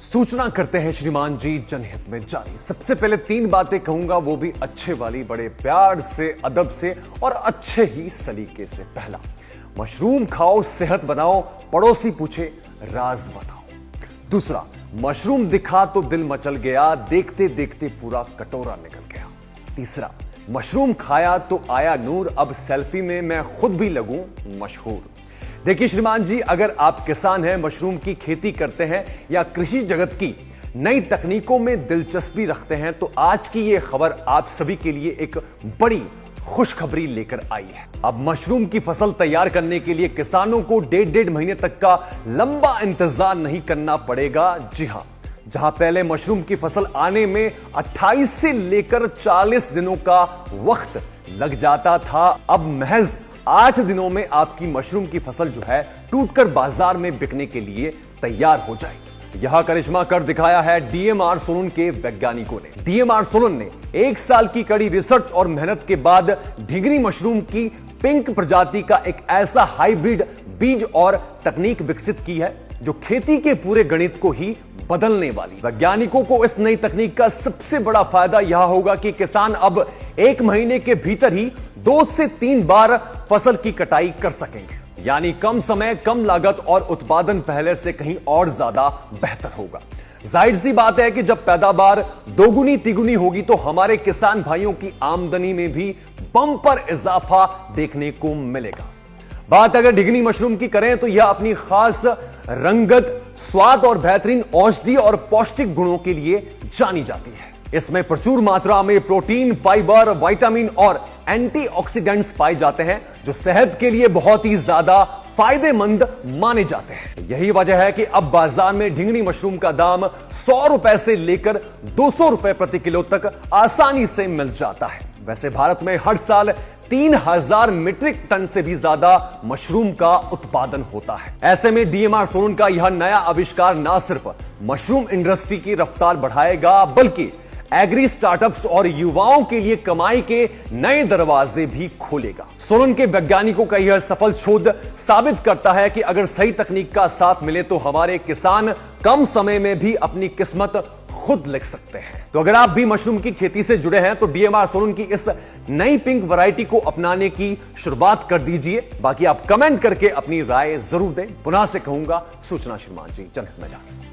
सूचना करते हैं श्रीमान जी जनहित में जारी। सबसे पहले 3 बातें कहूंगा, वो भी अच्छे वाली, बड़े प्यार से, अदब से और अच्छे ही सलीके से। पहला, मशरूम खाओ, सेहत बनाओ, पड़ोसी पूछे राज बताओ। दूसरा, मशरूम दिखा तो दिल मचल गया, देखते देखते पूरा कटोरा निकल गया। तीसरा, मशरूम खाया तो आया नूर, अब सेल्फी में मैं खुद भी लगूं मशहूर। देखिए श्रीमान जी, अगर आप किसान हैं, मशरूम की खेती करते हैं या कृषि जगत की नई तकनीकों में दिलचस्पी रखते हैं, तो आज की यह खबर आप सभी के लिए एक बड़ी खुशखबरी लेकर आई है। अब मशरूम की फसल तैयार करने के लिए किसानों को 1.5 महीने तक का लंबा इंतजार नहीं करना पड़ेगा। जी हां, जहां पहले मशरूम की फसल आने में 28 से लेकर 40 दिनों का वक्त लग जाता था, अब महज 8 दिनों में आपकी मशरूम की फसल जो है टूटकर बाजार में बिकने के लिए तैयार हो जाएगी। यह करिश्मा कर दिखाया है डीएमआर सोलन के वैज्ञानिकों ने। डीएमआर सोलन ने 1 साल की कड़ी रिसर्च और मेहनत के बाद ढिंगरी मशरूम की पिंक प्रजाति का एक ऐसा हाइब्रिड बीज और तकनीक विकसित की है जो खेती के पूरे गणित को ही बदलने वाली। वैज्ञानिकों को इस नई तकनीक का सबसे बड़ा फायदा यह होगा कि किसान अब 1 महीने के भीतर ही 2 से 3 बार फसल की कटाई कर सकेंगे, यानी कम समय, कम लागत और उत्पादन पहले से कहीं और ज्यादा बेहतर होगा। जाहिर सी बात है कि जब पैदावार दोगुनी तिगुनी होगी तो हमारे किसान भाइयों की आमदनी में भी बम्पर इजाफा देखने को मिलेगा। बात अगर ढिंगनी मशरूम की करें तो यह अपनी खास रंगत, स्वाद और बेहतरीन औषधि और पौष्टिक गुणों के लिए जानी जाती है। इसमें प्रचुर मात्रा में प्रोटीन, फाइबर, विटामिन और एंटीऑक्सीडेंट्स पाए जाते हैं जो सेहत के लिए बहुत ही ज्यादा फायदेमंद माने जाते हैं। यही वजह है कि अब बाजार में ढिंगनी मशरूम का दाम 100 रुपए से लेकर 200 रुपए प्रति किलो तक आसानी से मिल जाता है। वैसे भारत में हर साल 3000 मीट्रिक टन से भी ज्यादा मशरूम का उत्पादन होता है। ऐसे में डीएमआर सोलन का यह नया आविष्कार ना सिर्फ मशरूम इंडस्ट्री की रफ्तार बढ़ाएगा, बल्कि एग्री स्टार्टअप्स और युवाओं के लिए कमाई के नए दरवाजे भी खोलेगा। सोलन के वैज्ञानिकों का यह सफल शोध साबित करता है कि अगर सही तकनीक का साथ मिले तो हमारे किसान कम समय में भी अपनी किस्मत खुद लिख सकते हैं। तो अगर आप भी मशरूम की खेती से जुड़े हैं तो डीएमआर सोलन की इस नई पिंक वैरायटी को अपनाने की शुरुआत कर दीजिए। बाकी आप कमेंट करके अपनी राय जरूर दें। पुनः से कहूंगा, सूचना श्रीमान जी जनहित में जारी।